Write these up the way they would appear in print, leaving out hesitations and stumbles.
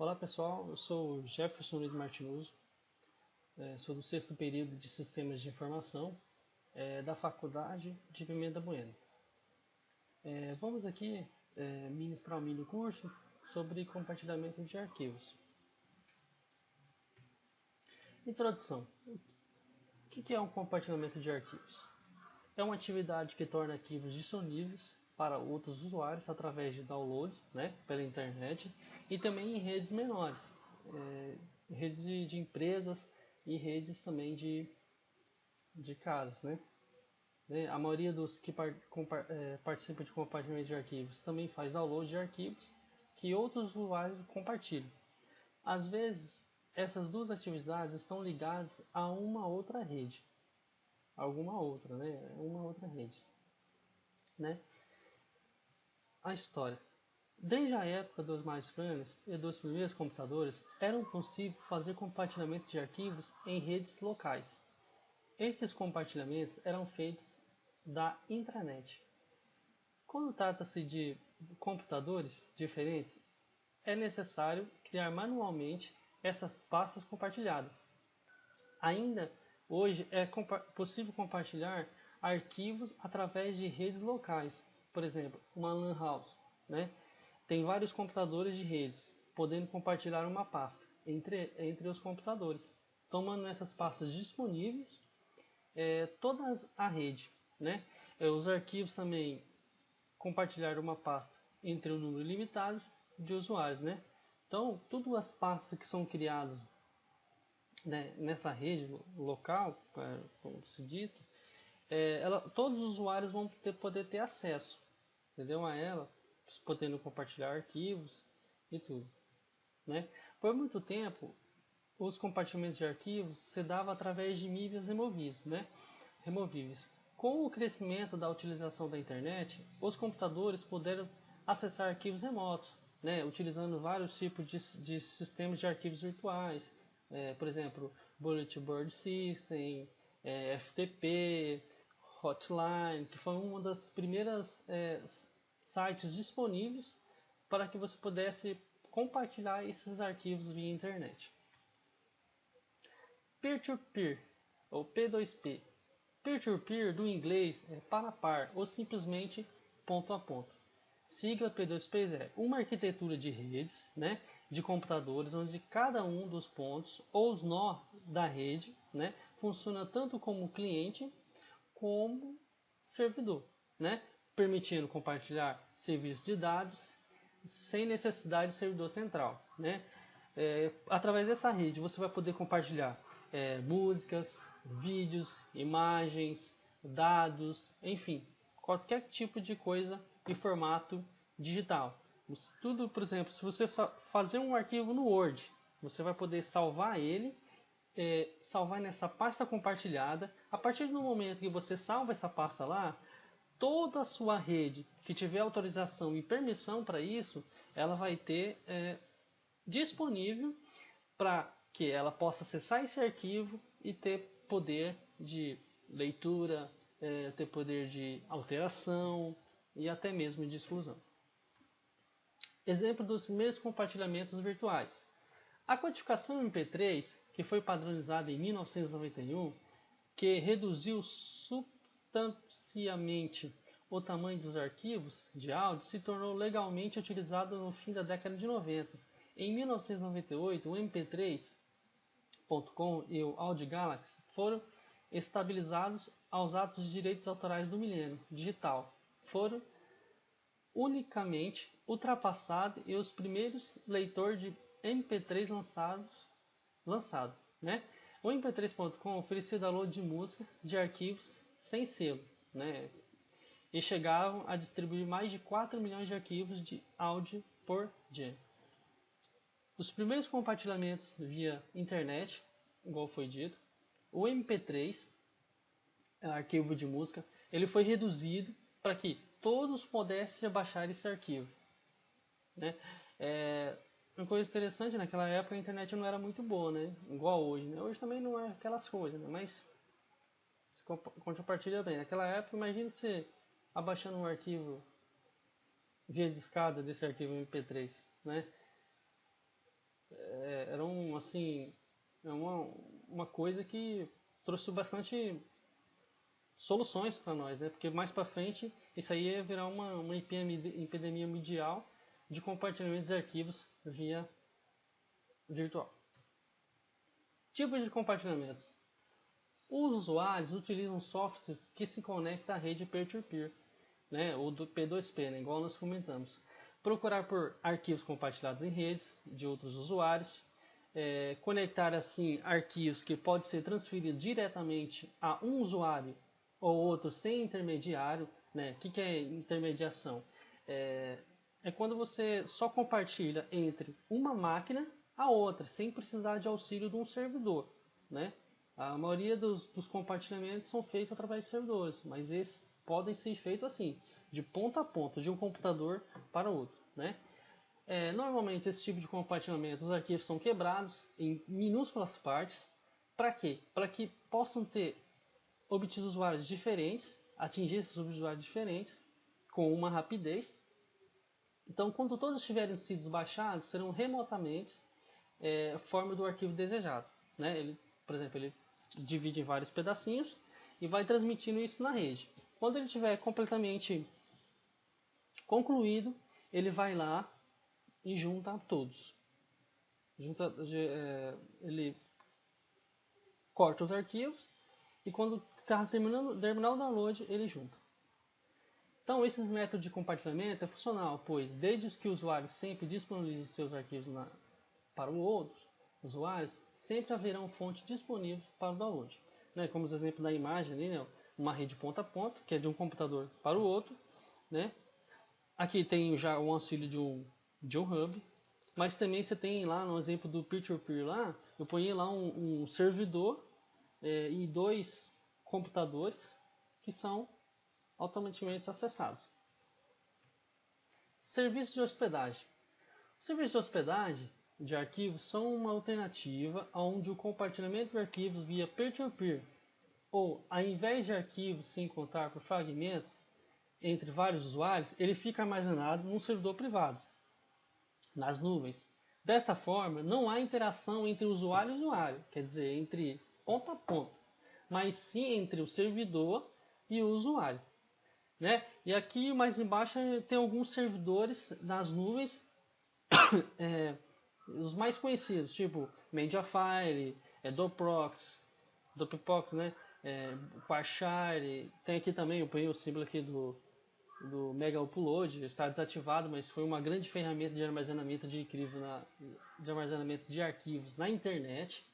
Olá pessoal, eu sou Jefferson Luiz Martinuso, sou do sexto período de Sistemas de Informação da Faculdade de Pimenta Bueno. Vamos aqui ministrar um mini curso sobre compartilhamento de arquivos. Introdução. O que é um compartilhamento de arquivos? É uma atividade que torna arquivos disponíveis para outros usuários através de downloads, pela internet, e também em redes menores, redes de empresas e redes também de casas. A maioria dos que participam de compartilhamento de arquivos também faz download de arquivos que outros usuários compartilham. Às vezes, essas duas atividades estão ligadas a uma outra rede. Uma outra rede. A história. Desde a época dos smartphones e dos primeiros computadores, era possível fazer compartilhamento de arquivos em redes locais. Esses compartilhamentos eram feitos da intranet. Quando trata-se de computadores diferentes, é necessário criar manualmente essas pastas compartilhadas. Ainda hoje é possível compartilhar arquivos através de redes locais, por exemplo, uma LAN house. Tem vários computadores de redes, podendo compartilhar uma pasta entre os computadores, tomando essas pastas disponíveis toda a rede. Os arquivos também compartilhar uma pasta entre um número limitado de usuários. Então, todas as pastas que são criadas nessa rede local, como se dito, todos os usuários vão poder ter acesso, entendeu? A ela, podendo compartilhar arquivos e tudo. Por muito tempo, os compartilhamentos de arquivos se davam através de mídias removíveis. Com o crescimento da utilização da internet, os computadores puderam acessar arquivos remotos, utilizando vários tipos de sistemas de arquivos virtuais, por exemplo, Bulletin Board System, FTP, Hotline, que foi uma das primeiras sites disponíveis para que você pudesse compartilhar esses arquivos via internet. Peer-to-peer, ou P2P. Peer-to-peer do inglês é para a par, ou simplesmente ponto a ponto. Sigla P2P é uma arquitetura de redes, de computadores, onde cada um dos pontos ou os nó da rede funciona tanto como cliente como servidor, permitindo compartilhar serviços de dados sem necessidade de servidor central. Através dessa rede você vai poder compartilhar músicas, vídeos, imagens, dados, enfim, qualquer tipo de coisa em formato digital. Tudo, por exemplo, se você fazer um arquivo no Word, você vai poder salvar ele, salvar nessa pasta compartilhada. A partir do momento que você salva essa pasta lá, toda a sua rede que tiver autorização e permissão para isso, ela vai ter disponível para que ela possa acessar esse arquivo e ter poder de leitura, ter poder de alteração e até mesmo de exclusão. Exemplo dos primeiros compartilhamentos virtuais. A codificação MP3, que foi padronizada em 1991, que reduziu substancialmente o tamanho dos arquivos de áudio, se tornou legalmente utilizada no fim da década de 90. Em 1998, o MP3.com e o Audio Galaxy foram estabilizados aos atos de direitos autorais do milênio digital. Foram unicamente ultrapassados e os primeiros leitores de MP3 lançado. O MP3.com oferecia download de música de arquivos sem selo, e chegavam a distribuir mais de 4 milhões de arquivos de áudio por dia. Os primeiros compartilhamentos via internet, igual foi dito, o MP3, arquivo de música, ele foi reduzido para que todos pudessem baixar esse arquivo. Uma coisa interessante, naquela época a internet não era muito boa, igual hoje. Hoje também não é aquelas coisas, mas se compartilha bem. Naquela época, imagine você abaixando um arquivo via discada desse arquivo MP3, Eram assim, é uma coisa que trouxe bastante soluções para nós, né? Porque mais para frente isso aí ia virar uma epidemia mundial de compartilhamento de arquivos via virtual. Tipos de compartilhamentos. Os usuários utilizam softwares que se conectam à rede peer-to-peer, né? Ou do P2P, né? Igual nós comentamos. Procurar por arquivos compartilhados em redes de outros usuários, conectar assim arquivos que podem ser transferidos diretamente a um usuário ou outro sem intermediário, né? O que é intermediação? É quando você só compartilha entre uma máquina a outra, sem precisar de auxílio de um servidor, né? A maioria dos compartilhamentos são feitos através de servidores, mas esses podem ser feitos assim, de ponta a ponta, de um computador para outro, né? Normalmente esse tipo de compartilhamento, os arquivos são quebrados em minúsculas partes. Para quê? Para que possam ter obtido usuários diferentes, atingir esses usuários diferentes com uma rapidez. Então, quando todos tiverem sido baixados, serão remotamente forma do arquivo desejado, né? Por exemplo, ele divide em vários pedacinhos e vai transmitindo isso na rede. Quando ele estiver completamente concluído, ele vai lá e junta todos. Ele corta os arquivos e quando o carro terminar o download, ele junta. Então, esses métodos de compartilhamento é funcional, pois desde que o usuário sempre disponibilize seus arquivos para outros usuários, sempre haverá uma fonte disponível para o download. Né? Como os exemplos da imagem, ali, né? Uma rede ponta a ponta, que é de um computador para o outro. Né? Aqui tem já o auxílio de um hub, mas também você tem lá no exemplo do peer-to-peer lá, eu ponho lá um servidor e dois computadores que são automaticamente acessados. Serviços de hospedagem. Os serviços de hospedagem de arquivos são uma alternativa onde o compartilhamento de arquivos via peer-to-peer, ou ao invés de arquivos se encontrar por fragmentos entre vários usuários, ele fica armazenado num servidor privado, nas nuvens. Desta forma, não há interação entre usuário e usuário, quer dizer, entre ponta a ponta, mas sim entre o servidor e o usuário. Né? E aqui mais embaixo tem alguns servidores nas nuvens, os mais conhecidos, tipo Mediafire, Dropbox, né? Quarshare, tem aqui também, eu ponho o símbolo aqui do Mega Upload, está desativado, mas foi uma grande ferramenta de armazenamento de armazenamento de arquivos na internet,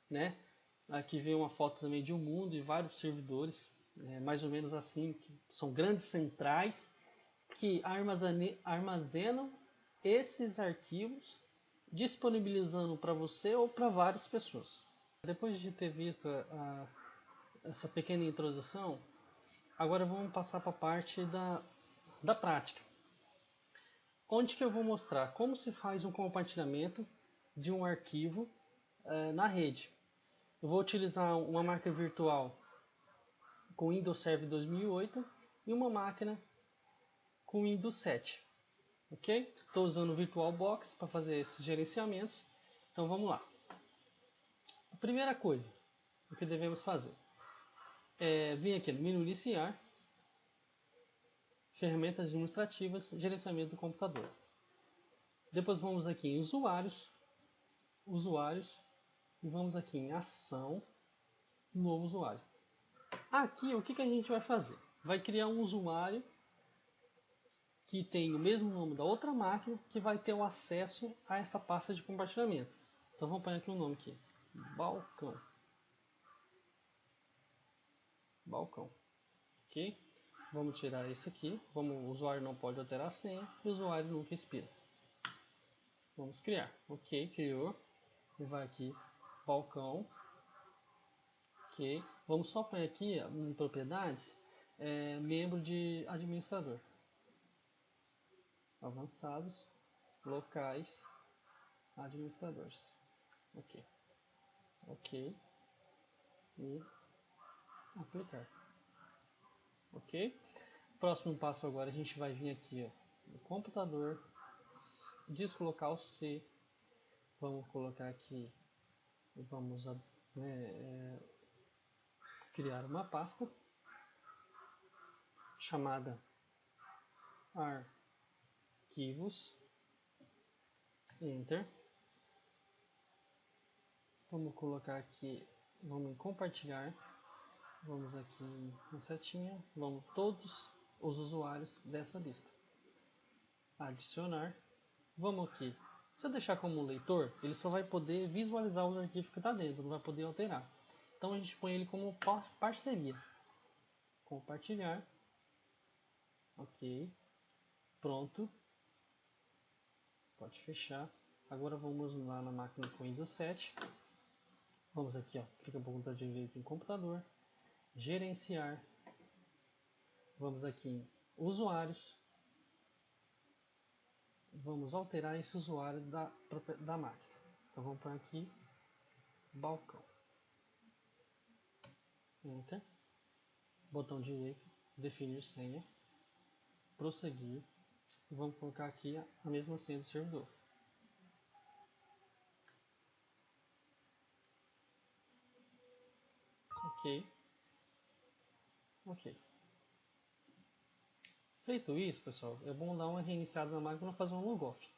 né? Aqui vem uma foto também de um mundo e vários servidores, mais ou menos assim, que são grandes centrais que armazenam esses arquivos, disponibilizando para você ou para várias pessoas. Depois de ter visto essa pequena introdução, agora vamos passar para a parte da prática. Onde que eu vou mostrar como se faz um compartilhamento de um arquivo na rede. Eu vou utilizar uma máquina virtual com Windows Server 2008 e uma máquina com Windows 7. Ok? Estou usando o VirtualBox para fazer esses gerenciamentos. Então vamos lá. A primeira coisa o que devemos fazer é vir aqui no menu iniciar, ferramentas administrativas, gerenciamento do computador. Depois vamos aqui em usuários, e vamos aqui em ação, novo usuário. Aqui o que a gente vai fazer? Vai criar um usuário que tem o mesmo nome da outra máquina que vai ter o acesso a essa pasta de compartilhamento. Então vamos pôr aqui um nome aqui, balcão. Ok? Vamos tirar esse aqui. O usuário não pode alterar a senha e o usuário nunca expira. Vamos criar. Ok, criou. E vai aqui, balcão. Ok. Vamos só pôr aqui em propriedades, membro de administrador. Avançados, locais, administradores. Ok. Ok. E aplicar. Ok? Próximo passo agora, a gente vai vir aqui ó, no computador, disco local C, Vamos colocar aqui, vamos criar uma pasta chamada arquivos, enter. Vamos colocar aqui, vamos em compartilhar, vamos aqui na setinha, vamos todos os usuários dessa lista, adicionar, vamos aqui. Se eu deixar como leitor, ele só vai poder visualizar os arquivos que está dentro, não vai poder alterar. Então a gente põe ele como parceria, compartilhar, ok, pronto, pode fechar. Agora vamos lá na máquina com Windows 7. Vamos aqui, ó, clica para o botão direito em computador, gerenciar, vamos aqui em usuários, vamos alterar esse usuário da máquina. Então vamos pôr aqui balcão, enter, botão direito, definir senha, prosseguir, vamos colocar aqui a mesma senha do servidor. Ok. Feito isso, pessoal, é bom dar uma reiniciada na máquina para fazer um logoff.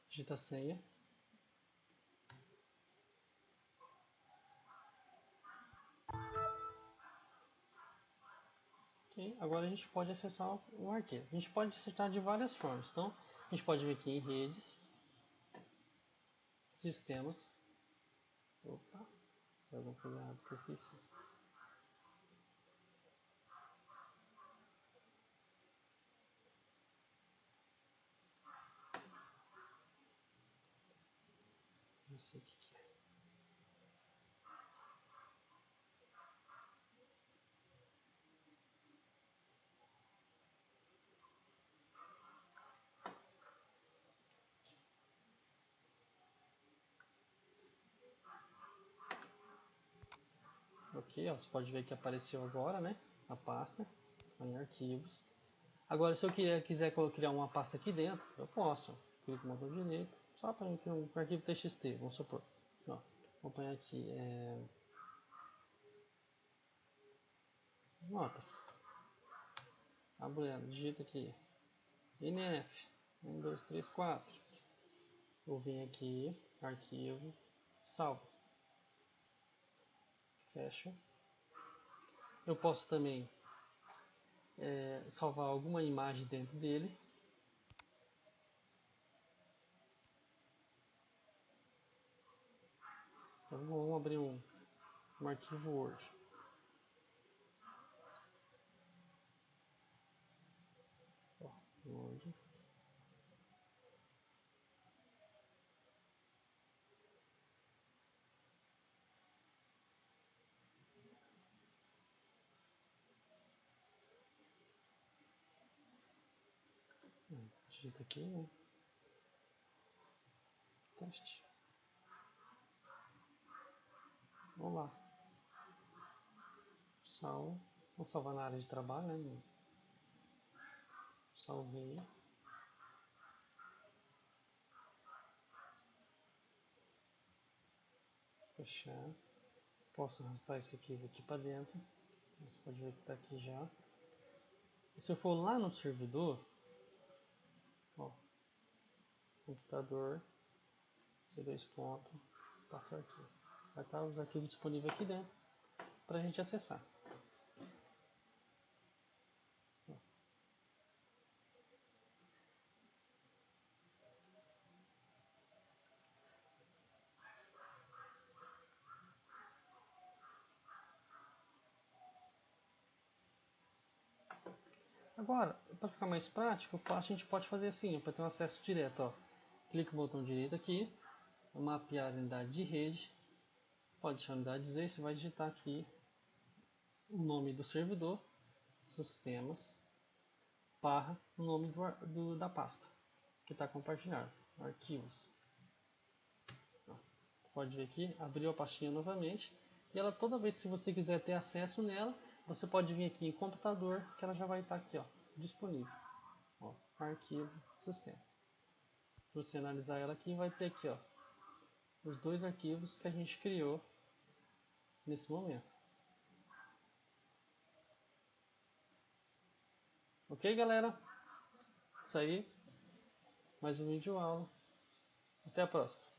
Digita a senha. Ok, agora a gente pode acessar o arquivo. A gente pode acessar de várias formas. Então, a gente pode vir aqui em redes, sistemas. Opa, tem alguma coisa errada que eu esqueci. Não sei o que é. Ok, ó, você pode ver que apareceu agora, né? A pasta em arquivos. Agora, se eu quiser criar uma pasta aqui dentro, eu posso. Clico no botão direito, só para um arquivo TXT, vamos supor. Ó, vou pôr aqui notas. Abre ela, digita aqui NF 1, 2, 3, 4. Vou vir aqui, arquivo, salvo, fecha. Eu posso também salvar alguma imagem dentro dele. Então vamos abrir um arquivo Word. Ó, Word. Digita aqui, né? Teste. Vamos lá. Salvo. Vamos salvar na área de trabalho, né? Salvei. Fechar. Posso arrastar esse arquivo aqui para dentro. Você pode ver que está aqui já. E se eu for lá no servidor, ó, computador, C2 ponto, pasta arquivo. Vai estar os arquivos disponíveis aqui dentro para a gente acessar. Agora, para ficar mais prático, a gente pode fazer assim, para ter um acesso direto. Ó. Clica no botão direito aqui, mapear a unidade de rede, pode deixar a unidade dizer, você vai digitar aqui o nome do servidor, sistemas, barra, o nome da pasta que está compartilhado, arquivos. Pode ver aqui, abriu a pastinha novamente, e ela toda vez que você quiser ter acesso nela, você pode vir aqui em computador, que ela já vai estar aqui, ó, disponível. Ó, arquivo sistema. Se você analisar ela aqui, vai ter aqui, ó, os dois arquivos que a gente criou nesse momento. Ok, galera? Isso aí. Mais um vídeo aula. Até a próxima.